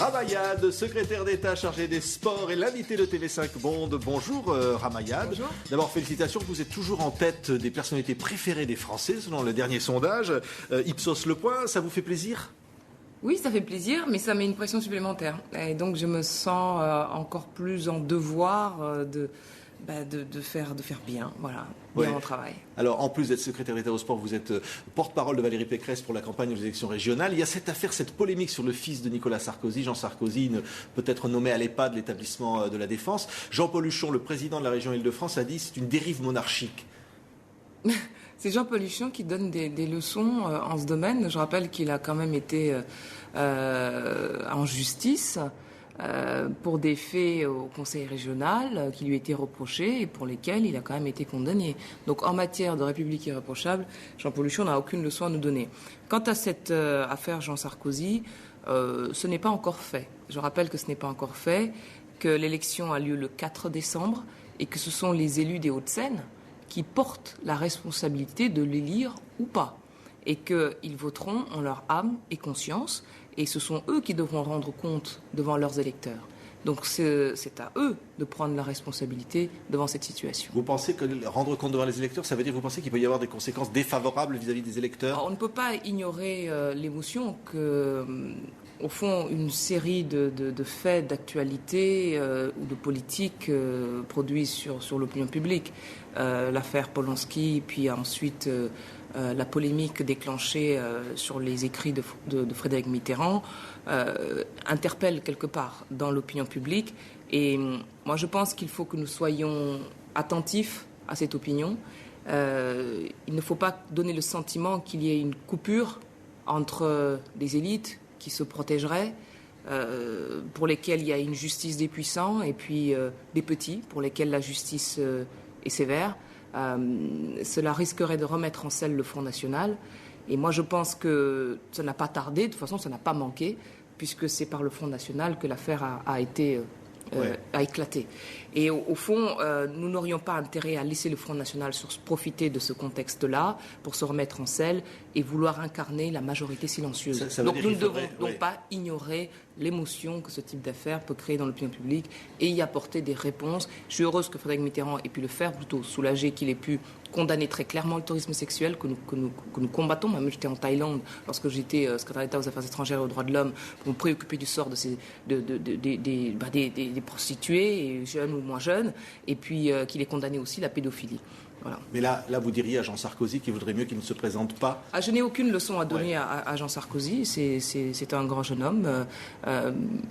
Ramayad, secrétaire d'État chargé des sports et l'invité de TV5 Monde. Bonjour Ramayad. Bonjour. D'abord félicitations, vous êtes toujours en tête des personnalités préférées des Français selon le dernier sondage. Ipsos Le Point, ça vous fait plaisir ? Oui, ça fait plaisir, mais ça met une pression supplémentaire. Et donc je me sens encore plus en devoir de faire bien, voilà, bien mon travail. Alors, en plus d'être secrétaire d'État au sport, vous êtes porte-parole de Valérie Pécresse pour la campagne aux élections régionales. Il y a cette affaire, cette polémique sur le fils de Nicolas Sarkozy, Jean Sarkozy, peut-être nommé à l'EHPAD, l'établissement de la Défense. Jean-Paul Huchon, le président de la région Île-de-France, a dit que c'est une dérive monarchique. C'est Jean-Paul Huchon qui donne des leçons en ce domaine. Je rappelle qu'il a quand même été en justice pour des faits au Conseil régional qui lui étaient reprochés et pour lesquels il a quand même été condamné. Donc en matière de République irréprochable, Jean-Paul Huchon n'a aucune leçon à nous donner. Quant à cette affaire Jean Sarkozy, ce n'est pas encore fait. Je rappelle que ce n'est pas encore fait, que l'élection a lieu le 4 décembre et que ce sont les élus des Hauts-de-Seine qui portent la responsabilité de l'élire ou pas, et qu'ils voteront en leur âme et conscience, et ce sont eux qui devront rendre compte devant leurs électeurs. Donc c'est à eux de prendre la responsabilité devant cette situation. Vous pensez que rendre compte devant les électeurs, ça veut dire que vous pensez qu'il peut y avoir des conséquences défavorables vis-à-vis des électeurs ? Alors, on ne peut pas ignorer l'émotion que, au fond, une série de faits, d'actualité ou de politique produisent sur l'opinion publique. L'affaire Polonsky, puis ensuite la polémique déclenchée sur les écrits de Frédéric Mitterrand interpelle quelque part dans l'opinion publique. Et moi, je pense qu'il faut que nous soyons attentifs à cette opinion. Il ne faut pas donner le sentiment qu'il y ait une coupure entre des élites qui se protégeraient, pour lesquelles il y a une justice des puissants, et puis des petits, pour lesquels la justice est sévère. Cela risquerait de remettre en selle le Front National. Et moi, je pense que ça n'a pas tardé, de toute façon, ça n'a pas manqué, puisque c'est par le Front National que l'affaire a éclaté. Et au fond, nous n'aurions pas intérêt à laisser le Front National profiter de ce contexte-là pour se remettre en selle et vouloir incarner la majorité silencieuse. Donc nous ne devons donc pas ignorer l'émotion que ce type d'affaires peut créer dans l'opinion publique et y apporter des réponses. Je suis heureuse que Frédéric Mitterrand ait pu le faire, plutôt soulagée qu'il ait pu condamner très clairement le tourisme sexuel que nous combattons. Moi-même, j'étais en Thaïlande lorsque j'étais secrétaire d'État aux Affaires étrangères et aux droits de l'homme pour me préoccuper du sort des prostituées, jeunes ou moins jeunes, et puis qu'il ait condamné aussi la pédophilie. Voilà. Mais là, vous diriez à Jean Sarkozy qu'il vaudrait mieux qu'il ne se présente pas ? Je n'ai aucune leçon à donner à Jean Sarkozy. C'est un grand jeune homme.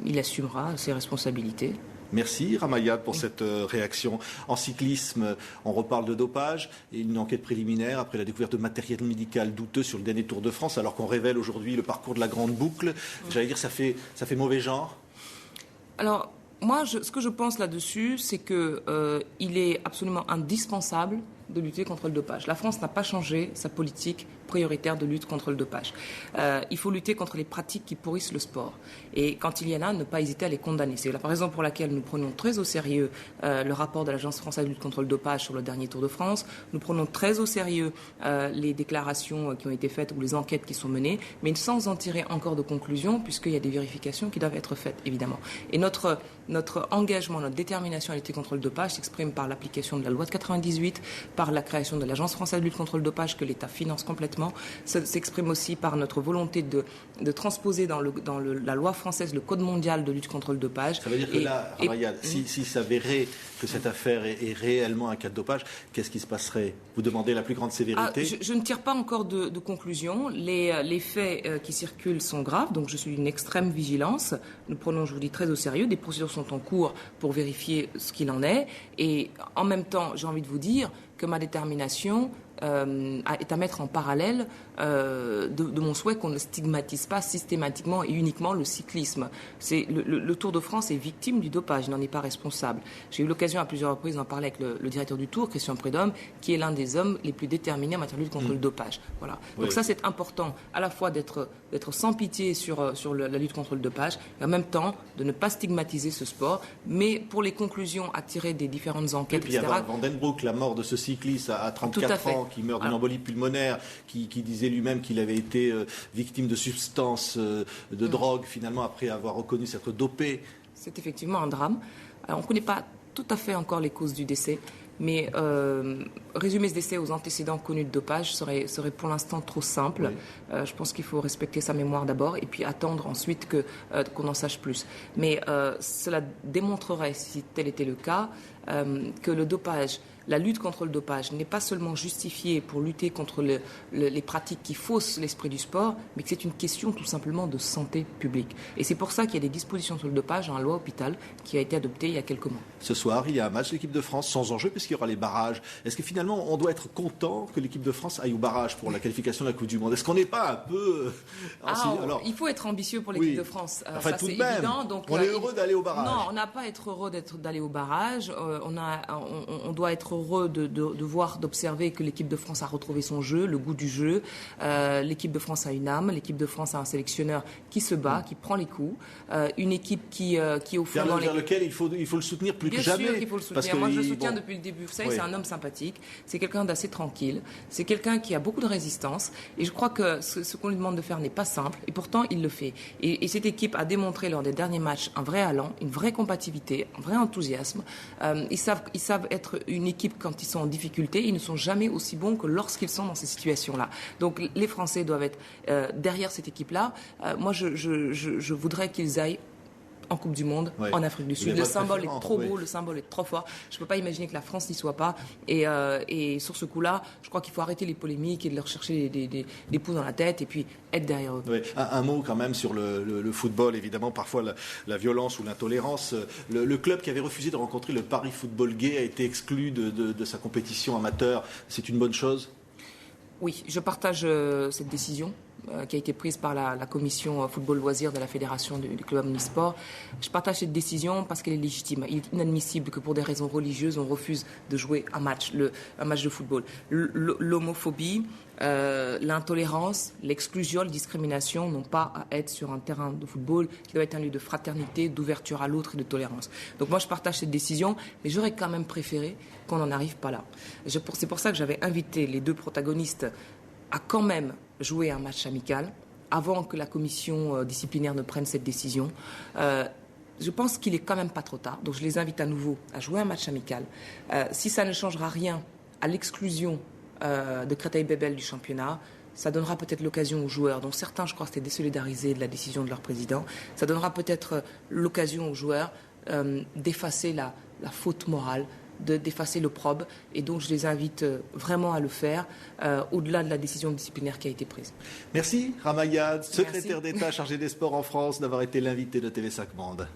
Il assumera ses responsabilités. Merci Ramayad pour cette réaction. En cyclisme, on reparle de dopage et une enquête préliminaire après la découverte de matériel médical douteux sur le dernier Tour de France, alors qu'on révèle aujourd'hui le parcours de la Grande Boucle. J'allais dire, ça fait mauvais genre ? Alors, moi, ce que je pense là-dessus, c'est qu'il est absolument indispensable de lutter contre le dopage. La France n'a pas changé sa politique prioritaire de lutte contre le dopage. Il faut lutter contre les pratiques qui pourrissent le sport. Et quand il y en a, ne pas hésiter à les condamner. C'est la raison pour laquelle nous prenons très au sérieux le rapport de l'Agence française de lutte contre le dopage sur le dernier Tour de France. Nous prenons très au sérieux les déclarations qui ont été faites ou les enquêtes qui sont menées, mais sans en tirer encore de conclusions, puisqu'il y a des vérifications qui doivent être faites, évidemment. Et notre engagement, notre détermination à lutter contre le dopage s'exprime par l'application de la loi de 98, par la création de l'Agence française de lutte contre le dopage que l'État finance complètement. Ça s'exprime aussi par notre volonté de transposer dans la loi française le Code mondial de lutte contre le dopage. Ça veut dire que là, Ramayad, s'il s'avérait que cette affaire est réellement un cas de dopage, qu'est-ce qui se passerait ? Vous demandez la plus grande sévérité ? Je ne tire pas encore de conclusion. Les faits qui circulent sont graves, donc je suis d'une extrême vigilance. Nous prenons, je vous dis, très au sérieux. Des procédures sont en cours pour vérifier ce qu'il en est. Et en même temps, j'ai envie de vous dire que ma détermination est à mettre en parallèle de mon souhait qu'on ne stigmatise pas systématiquement et uniquement le cyclisme. Le Tour de France est victime du dopage, il n'en est pas responsable. J'ai eu l'occasion à plusieurs reprises d'en parler avec le directeur du Tour, Christian Prudhomme, qui est l'un des hommes les plus déterminés en matière de lutte contre le dopage. Voilà. Donc ça, c'est important, à la fois d'être sans pitié sur la lutte contre le dopage, et en même temps de ne pas stigmatiser ce sport, mais pour les conclusions à tirer des différentes enquêtes, etc. Il y a Van Den Broek, la mort de ce cycliste à 34 ans, qui meurt d'une embolie pulmonaire, qui disait lui-même qu'il avait été victime de substances, de drogue, finalement, après avoir reconnu s'être dopé. C'est effectivement un drame. Alors, on ne connaît pas tout à fait encore les causes du décès, mais résumer ce décès aux antécédents connus de dopage serait pour l'instant trop simple. Oui. Je pense qu'il faut respecter sa mémoire d'abord et puis attendre ensuite qu'on en sache plus. Mais cela démontrerait, si tel était le cas, que le dopage, la lutte contre le dopage n'est pas seulement justifiée pour lutter contre les pratiques qui faussent l'esprit du sport, mais que c'est une question tout simplement de santé publique. Et c'est pour ça qu'il y a des dispositions sur le dopage dans la loi Hôpital qui a été adoptée il y a quelques mois. Ce soir, il y a un match de l'équipe de France sans enjeu puisqu'il y aura les barrages. Est-ce que finalement, on doit être content que l'équipe de France aille au barrage pour la qualification de la Coupe du Monde? Est-ce qu'on n'est pas un peu... Il faut être ambitieux pour l'équipe de France. Enfin, ça, tout c'est de même. Évident. Donc, on est heureux d'aller au barrage. Non, on n'a pas à être heureux d'aller au barrage. On doit être heureux d'observer que l'équipe de France a retrouvé son jeu, le goût du jeu. L'équipe de France a une âme. L'équipe de France a un sélectionneur qui se bat, qui prend les coups. Une équipe qui au fond... Vers lequel il faut le soutenir plus que jamais. Bien sûr qu'il faut le soutenir. Moi, je le soutiens depuis le début. Vous savez, c'est un homme sympathique. C'est quelqu'un d'assez tranquille. C'est quelqu'un qui a beaucoup de résistance. Et je crois que ce qu'on lui demande de faire n'est pas simple. Et pourtant, il le fait. Et cette équipe a démontré lors des derniers matchs un vrai allant, une vraie compatibilité, un vrai enthousiasme. Ils savent être une équipe quand ils sont en difficulté. Ils ne sont jamais aussi bons que lorsqu'ils sont dans ces situations-là. Donc, les Français doivent être derrière cette équipe-là. Moi, je voudrais qu'ils aillent en Coupe du Monde, en Afrique du Sud. Le symbole est trop beau, le symbole est trop fort. Je ne peux pas imaginer que la France n'y soit pas. Et sur ce coup-là, je crois qu'il faut arrêter les polémiques et de leur chercher des poux dans la tête et puis être derrière eux. Oui. Un mot quand même sur le football, évidemment, parfois la violence ou l'intolérance. Le club qui avait refusé de rencontrer le Paris Football Gay a été exclu de sa compétition amateur. C'est une bonne chose ? Oui, je partage cette décision qui a été prise par la commission football loisirs de la fédération du club omnisport. Je partage cette décision parce qu'elle est légitime. Il est inadmissible que pour des raisons religieuses, on refuse de jouer un match de football. L'homophobie, l'intolérance, l'exclusion, la discrimination n'ont pas à être sur un terrain de football qui doit être un lieu de fraternité, d'ouverture à l'autre et de tolérance. Donc moi, je partage cette décision, mais j'aurais quand même préféré qu'on n'en arrive pas là. C'est pour ça que j'avais invité les deux protagonistes à quand même jouer un match amical avant que la commission disciplinaire ne prenne cette décision. Je pense qu'il est quand même pas trop tard, donc je les invite à nouveau à jouer un match amical. Si ça ne changera rien à l'exclusion de Créteil Bébel du championnat, ça donnera peut-être l'occasion aux joueurs, dont certains, je crois, s'étaient désolidarisés de la décision de leur président, ça donnera peut-être l'occasion aux joueurs d'effacer la faute morale, d'effacer l'opprobre, et donc je les invite vraiment à le faire au-delà de la décision disciplinaire qui a été prise. Merci Rama Iyad, secrétaire d'État chargé des sports en France, d'avoir été l'invité de TV5 Monde.